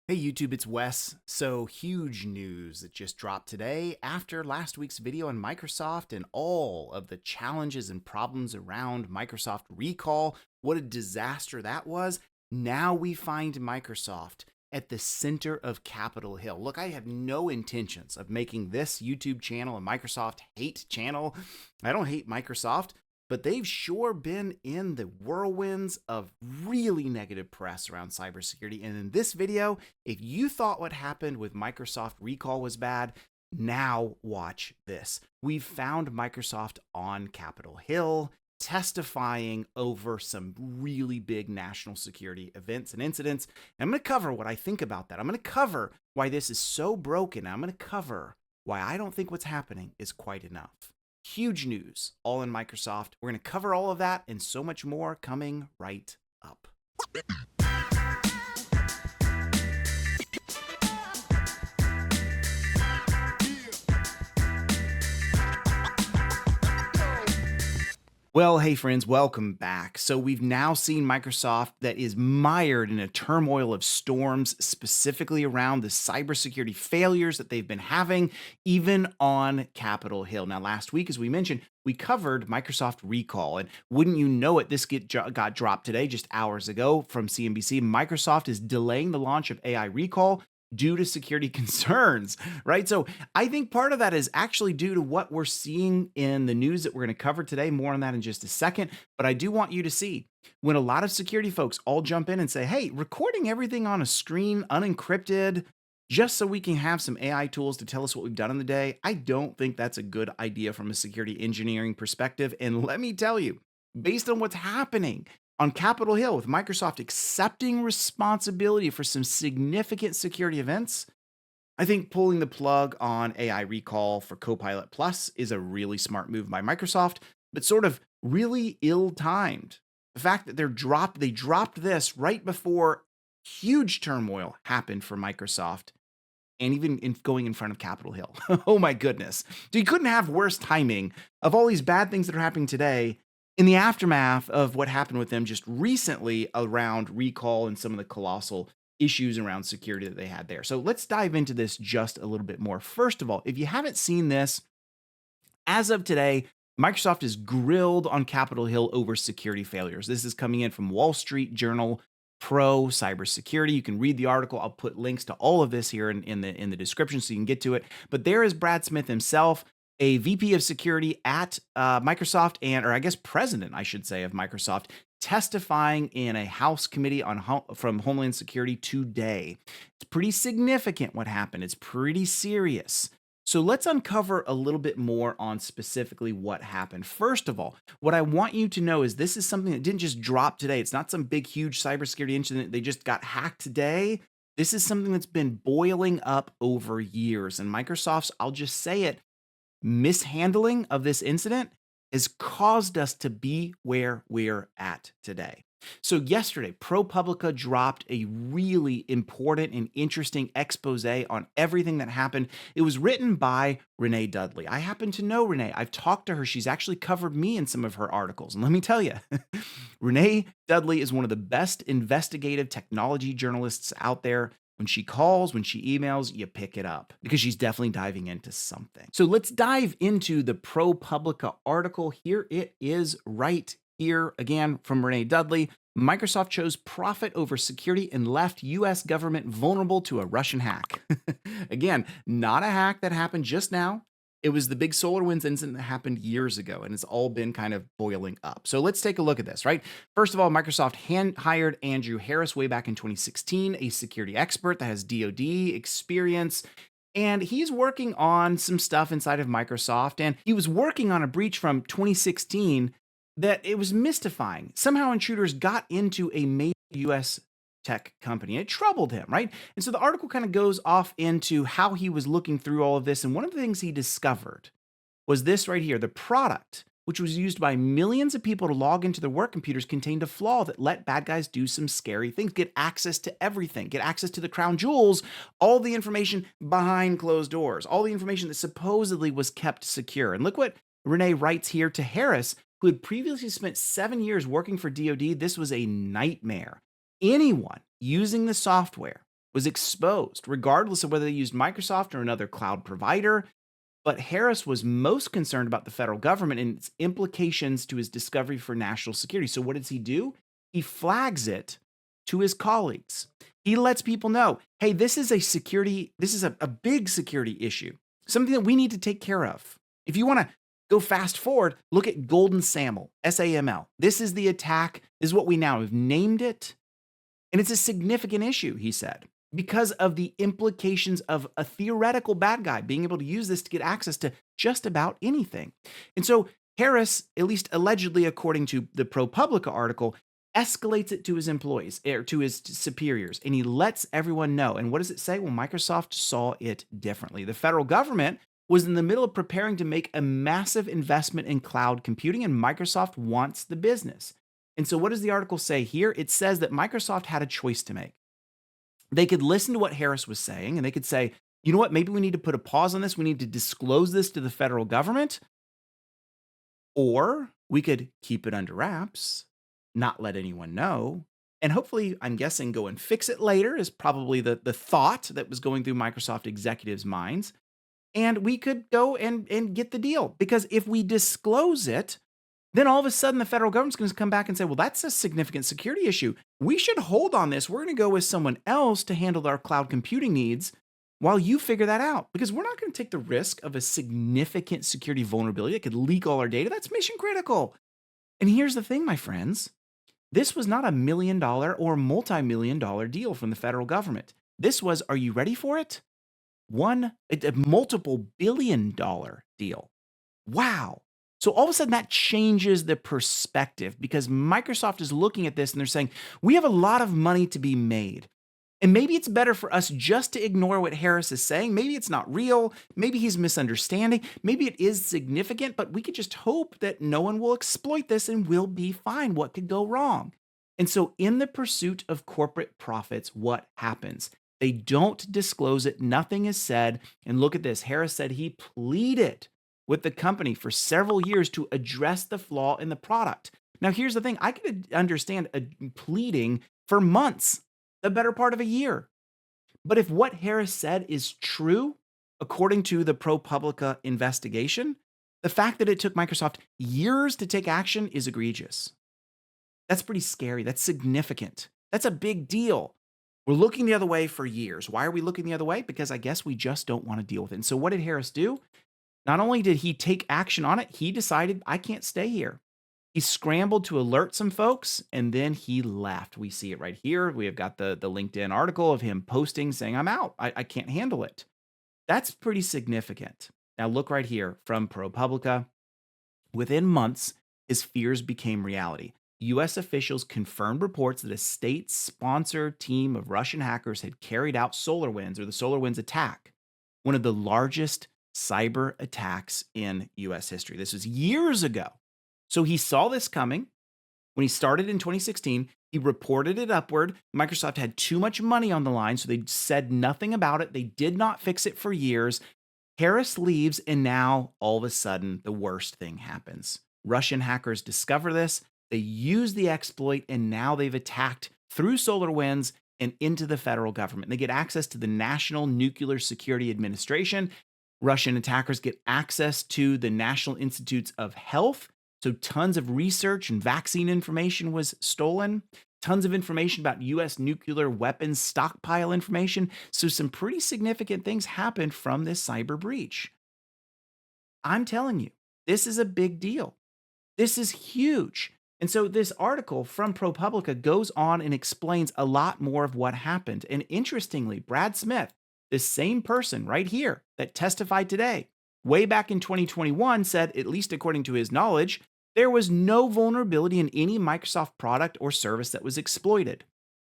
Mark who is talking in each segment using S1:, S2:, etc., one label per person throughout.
S1: Hey YouTube, it's Wes. So huge news that just dropped today after last week's video on Microsoft and all of the challenges and problems around Microsoft recall. What a disaster that was. Now we find Microsoft at the center of Capitol Hill. Look, I have no intentions of making this YouTube channel a Microsoft hate channel. I don't hate Microsoft, but they've sure been in the whirlwinds of really negative press around cybersecurity. And in this video, if you thought what happened with Microsoft recall was bad, now watch this. We've found Microsoft on Capitol Hill testifying over some really big national security events and incidents. And I'm going to cover what I think about that. I'm going to cover why this is so broken. I'm going to cover why I don't think what's happening is quite enough. Huge news, all in Microsoft. We're going to cover all of that and so much more coming right up. Well, hey friends, welcome back. So we've now seen Microsoft that is mired in a turmoil of storms, specifically around the cybersecurity failures that they've been having, even on Capitol Hill. Now, last week, as we mentioned, we covered Microsoft recall, and wouldn't you know it, this got dropped today, just hours ago from CNBC. Microsoft is delaying the launch of AI recall due to security concerns, right? So I think part of that is actually due to what we're seeing in the news that we're going to cover today. More on that in just a second. But I do want you to see when a lot of security folks all jump in and say, hey, recording everything on a screen unencrypted just so we can have some AI tools to tell us what we've done in the day. I don't think that's a good idea from a security engineering perspective. And let me tell you, based on what's happening on Capitol Hill with Microsoft accepting responsibility for some significant security events, I think pulling the plug on AI recall for Copilot Plus is a really smart move by Microsoft, but sort of really ill-timed. The fact that they dropped this right before huge turmoil happened for Microsoft and even going in front of Capitol Hill. Oh my goodness. So you couldn't have worse timing of all these bad things that are happening today in the aftermath of what happened with them just recently around recall and some of the colossal issues around security that they had there. So let's dive into this just a little bit more. First of all, if you haven't seen this, as of today, Microsoft is grilled on Capitol Hill over security failures. This is coming in from Wall Street Journal Pro Cybersecurity. You can read the article. I'll put links to all of this here in the description so you can get to it. But there is Brad Smith himself, a VP of security at Microsoft, or I guess president, I should say, of Microsoft, testifying in a House committee from Homeland Security today. It's pretty significant what happened. It's pretty serious. So let's uncover a little bit more on specifically what happened. First of all, what I want you to know is this is something that didn't just drop today. It's not some big, huge cybersecurity incident. They just got hacked today. This is something that's been boiling up over years. And Microsoft's, I'll just say it, mishandling of this incident has caused us to be where we're at today. So yesterday, ProPublica dropped a really important and interesting expose on everything that happened. It was written by Renee Dudley. I happen to know Renee. I've talked to her. She's actually covered me in some of her articles. And let me tell you, Renee Dudley is one of the best investigative technology journalists out there. When she calls, when she emails, you pick it up because she's definitely diving into something. So let's dive into the ProPublica article. Here it is right here again from Renee Dudley. Microsoft chose profit over security and left US government vulnerable to a Russian hack. Again, not a hack that happened just now. It was the big SolarWinds incident that happened years ago, and it's all been kind of boiling up. So let's take a look at this, right? First of all, Microsoft hired Andrew Harris way back in 2016, a security expert that has DoD experience, and he's working on some stuff inside of Microsoft, and he was working on a breach from 2016 that it was mystifying. Somehow intruders got into a major US tech company. It troubled him, right? And so the article kind of goes off into how he was looking through all of this. And one of the things he discovered was this right here. The product, which was used by millions of people to log into their work computers, contained a flaw that let bad guys do some scary things, get access to everything, get access to the crown jewels, all the information behind closed doors, all the information that supposedly was kept secure. And look what Renee writes here to Harris, who had previously spent 7 years working for DoD. This was a nightmare. Anyone using the software was exposed, regardless of whether they used Microsoft or another cloud provider. But Harris was most concerned about the federal government and its implications to his discovery for national security. So, what does he do? He flags it to his colleagues. He lets people know, hey, this is a big security issue, something that we need to take care of. If you want to go fast forward, look at Golden SAML, SAML. This is the attack. This is what we now have named it. And it's a significant issue, he said, because of the implications of a theoretical bad guy being able to use this to get access to just about anything. And so Harris, at least allegedly, according to the ProPublica article, escalates it to his employees or to his superiors, and he lets everyone know. And what does it say? Well, Microsoft saw it differently. The federal government was in the middle of preparing to make a massive investment in cloud computing, and Microsoft wants the business. And so what does the article say here? It says that Microsoft had a choice to make. They could listen to what Harris was saying, and they could say, you know what, maybe we need to put a pause on this. We need to disclose this to the federal government. Or we could keep it under wraps, not let anyone know, and hopefully, I'm guessing, go and fix it later is probably the thought that was going through Microsoft executives' minds. And we could go and get the deal. Because if we disclose it, then all of a sudden the federal government's going to come back and say, well, that's a significant security issue. We should hold on this. We're going to go with someone else to handle our cloud computing needs while you figure that out. Because we're not going to take the risk of a significant security vulnerability that could leak all our data. That's mission critical. And here's the thing, my friends. This was not $1 million or multi-million-dollar deal from the federal government. This was, are you ready for it? A multiple billion-dollar deal. Wow. So all of a sudden that changes the perspective because Microsoft is looking at this and they're saying, we have a lot of money to be made. And maybe it's better for us just to ignore what Harris is saying. Maybe it's not real. Maybe he's misunderstanding. Maybe it is significant, but we could just hope that no one will exploit this and we'll be fine. What could go wrong? And so in the pursuit of corporate profits, what happens? They don't disclose it. Nothing is said. And look at this. Harris said he pleaded with the company for several years to address the flaw in the product. Now, here's the thing. I could understand pleading for months, the better part of a year. But if what Harris said is true, according to the ProPublica investigation, the fact that it took Microsoft years to take action is egregious. That's pretty scary. That's significant. That's a big deal. We're looking the other way for years. Why are we looking the other way? Because I guess we just don't want to deal with it. And so what did Harris do? Not only did he take action on it, he decided, I can't stay here. He scrambled to alert some folks, and then he left. We see it right here. We have got the LinkedIn article of him posting saying, I'm out. I can't handle it. That's pretty significant. Now look right here from ProPublica. Within months, his fears became reality. U.S. officials confirmed reports that a state-sponsored team of Russian hackers had carried out SolarWinds, or the SolarWinds attack, one of the largest cyber attacks in U.S. history. This was years ago. So he saw this coming. When he started in 2016, he reported it upward. Microsoft had too much money on the line, so they said nothing about it. They did not fix it for years. Harris leaves, and now all of a sudden, the worst thing happens. Russian hackers discover this. They use the exploit, and now they've attacked through SolarWinds and into the federal government. They get access to the National Nuclear Security Administration. Russian attackers get access to the National Institutes of Health. So tons of research and vaccine information was stolen. Tons of information about U.S. nuclear weapons stockpile information. So some pretty significant things happened from this cyber breach. I'm telling you, this is a big deal. This is huge. And so this article from ProPublica goes on and explains a lot more of what happened. And interestingly, Brad Smith, this same person right here that testified today, way back in 2021 said, at least according to his knowledge, there was no vulnerability in any Microsoft product or service that was exploited.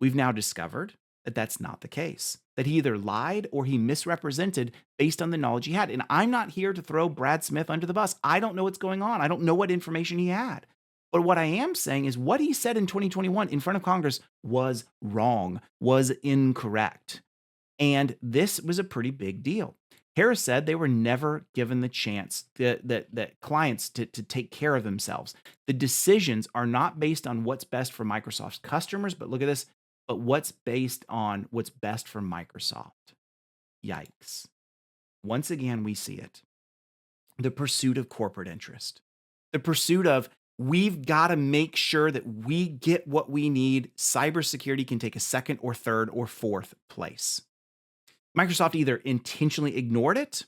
S1: We've now discovered that that's not the case, that he either lied or he misrepresented based on the knowledge he had. And I'm not here to throw Brad Smith under the bus. I don't know what's going on. I don't know what information he had. But what I am saying is what he said in 2021 in front of Congress was wrong, was incorrect. And this was a pretty big deal. Harris said they were never given the chance that clients to take care of themselves. The decisions are not based on what's best for Microsoft's customers, but look at this, but what's based on what's best for Microsoft. Yikes. Once again, we see it. The pursuit of corporate interest, the pursuit of we've got to make sure that we get what we need. Cybersecurity can take a second or third or fourth place. Microsoft either intentionally ignored it.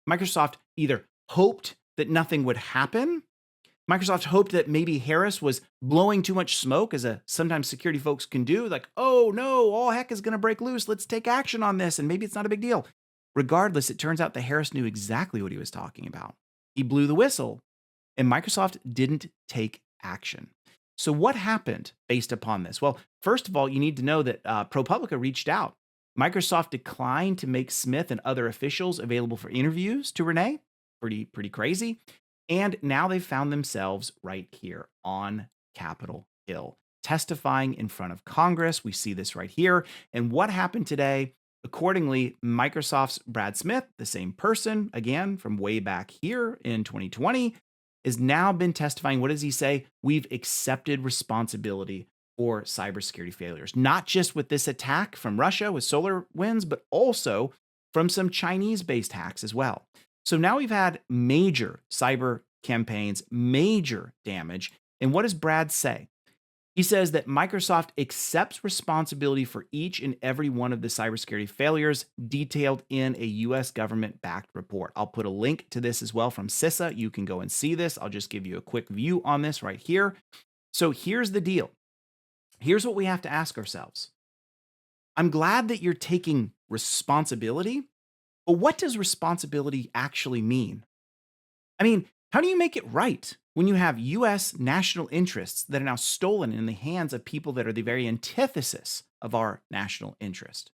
S1: Microsoft either hoped that nothing would happen. Microsoft hoped that maybe Harris was blowing too much smoke, as sometimes security folks can do, like, oh no, all heck is going to break loose. Let's take action on this, and maybe it's not a big deal. Regardless, it turns out that Harris knew exactly what he was talking about. He blew the whistle, and Microsoft didn't take action. So what happened based upon this? Well, first of all, you need to know that ProPublica reached out. Microsoft declined to make Smith and other officials available for interviews to Renee. Pretty crazy. And now they've found themselves right here on Capitol Hill, testifying in front of Congress. We see this right here. And what happened today? Accordingly, Microsoft's Brad Smith, the same person, again, from way back here in 2020, has now been testifying. What does he say? We've accepted responsibility for cybersecurity failures, not just with this attack from Russia with SolarWinds, but also from some Chinese-based hacks as well. So now we've had major cyber campaigns, major damage. And what does Brad say? He says that Microsoft accepts responsibility for each and every one of the cybersecurity failures detailed in a US government-backed report. I'll put a link to this as well from CISA. You can go and see this. I'll just give you a quick view on this right here. So here's the deal. Here's what we have to ask ourselves. I'm glad that you're taking responsibility, but what does responsibility actually mean? I mean, how do you make it right when you have US national interests that are now stolen in the hands of people that are the very antithesis of our national interest?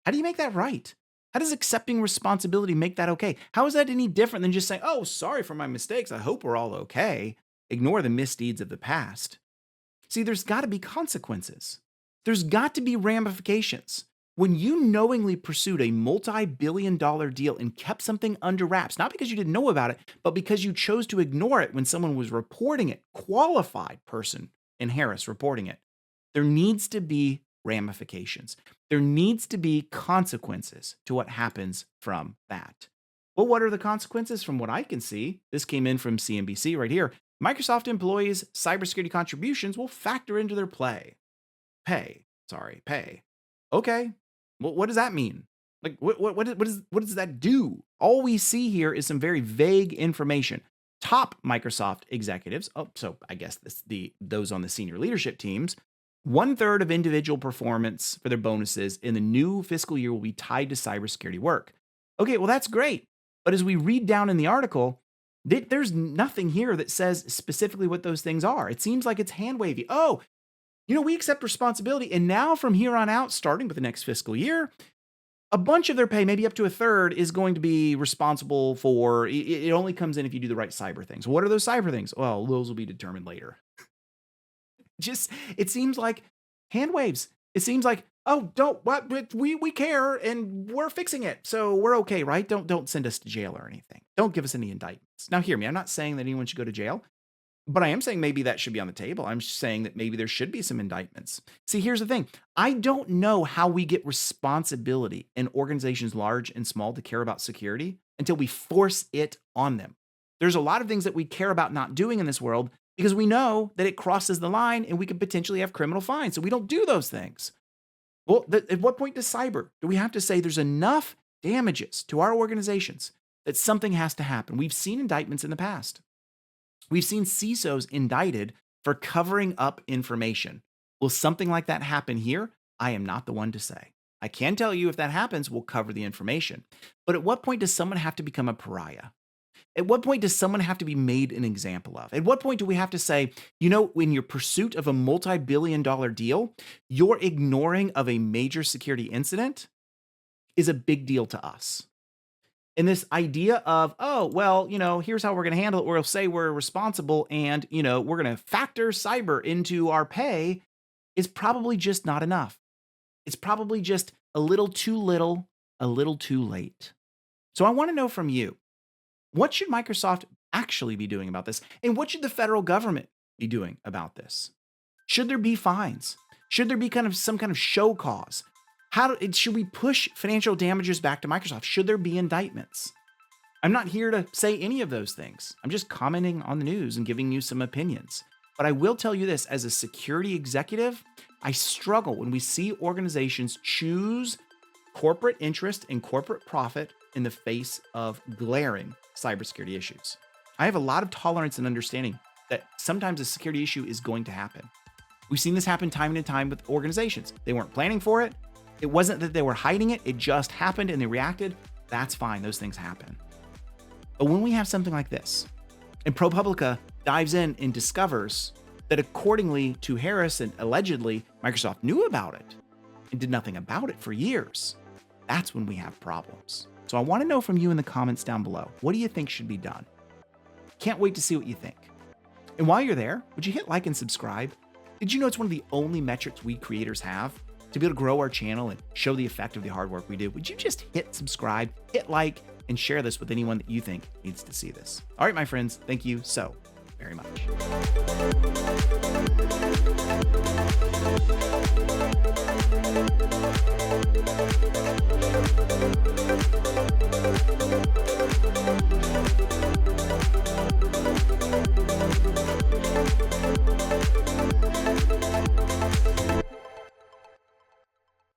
S1: How do you make that right? How does accepting responsibility make that okay? How is that any different than just saying, oh, sorry for my mistakes, I hope we're all okay, ignore the misdeeds of the past? See, there's got to be consequences. There's got to be ramifications. When you knowingly pursued a multi-billion-dollar deal and kept something under wraps, not because you didn't know about it, but because you chose to ignore it when someone was reporting it, qualified person in Harris reporting it, there needs to be ramifications. There needs to be consequences to what happens from that. Well, what are the consequences from what I can see? This came in from CNBC right here. Microsoft employees' cybersecurity contributions will factor into their pay. Okay. Well, what does that mean? Like, what does that do? All we see here is some very vague information. Top Microsoft executives, so I guess those on the senior leadership teams, 1/3 of individual performance for their bonuses in the new fiscal year will be tied to cybersecurity work. Okay, well, that's great. But as we read down in the article, there's nothing here that says specifically what those things are. It seems like it's hand wavy. Oh, we accept responsibility. And now from here on out, starting with the next fiscal year, a bunch of their pay, maybe up to 1/3, is going to be responsible for, it only comes in if you do the right cyber things. What are those cyber things? Well, those will be determined later. It seems like hand waves. It seems like, oh, we care and we're fixing it. So we're okay, right? Don't send us to jail or anything. Don't give us any indictments. Now hear me, I'm not saying that anyone should go to jail, but I am saying maybe that should be on the table. I'm saying that maybe there should be some indictments. See, here's the thing. I don't know how we get responsibility in organizations large and small to care about security until we force it on them. There's a lot of things that we care about not doing in this world because we know that it crosses the line and we could potentially have criminal fines. So we don't do those things. Well, at what point do we have to say there's enough damages to our organizations that something has to happen? We've seen indictments in the past. We've seen CISOs indicted for covering up information. Will something like that happen here? I am not the one to say. I can tell you if that happens, we'll cover the information. But at what point does someone have to become a pariah? At what point does someone have to be made an example of? At what point do we have to say, in your pursuit of a multi-billion-dollar deal, your ignoring of a major security incident is a big deal to us? And this idea of, oh, well, here's how we're going to handle it. We'll say we're responsible and, we're going to factor cyber into our pay is probably just not enough. It's probably just a little too little, a little too late. So I want to know from you, what should Microsoft actually be doing about this? And what should the federal government be doing about this? Should there be fines? Should there be some kind of show cause? Should we push financial damages back to Microsoft? Should there be indictments? I'm not here to say any of those things. I'm just commenting on the news and giving you some opinions. But I will tell you this, as a security executive, I struggle when we see organizations choose corporate interest and corporate profit in the face of glaring cybersecurity issues. I have a lot of tolerance and understanding that sometimes a security issue is going to happen. We've seen this happen time and time with organizations. They weren't planning for it. It wasn't that they were hiding it. It just happened and they reacted. That's fine. Those things happen. But when we have something like this, and ProPublica dives in and discovers that accordingly to Harris and allegedly, Microsoft knew about it and did nothing about it for years, that's when we have problems. So I want to know from you in the comments down below, what do you think should be done? Can't wait to see what you think. And while you're there, would you hit like and subscribe? Did you know it's one of the only metrics we creators have to be able to grow our channel and show the effect of the hard work we do? Would you just hit subscribe, hit like, and share this with anyone that you think needs to see this? All right, my friends, thank you so very much.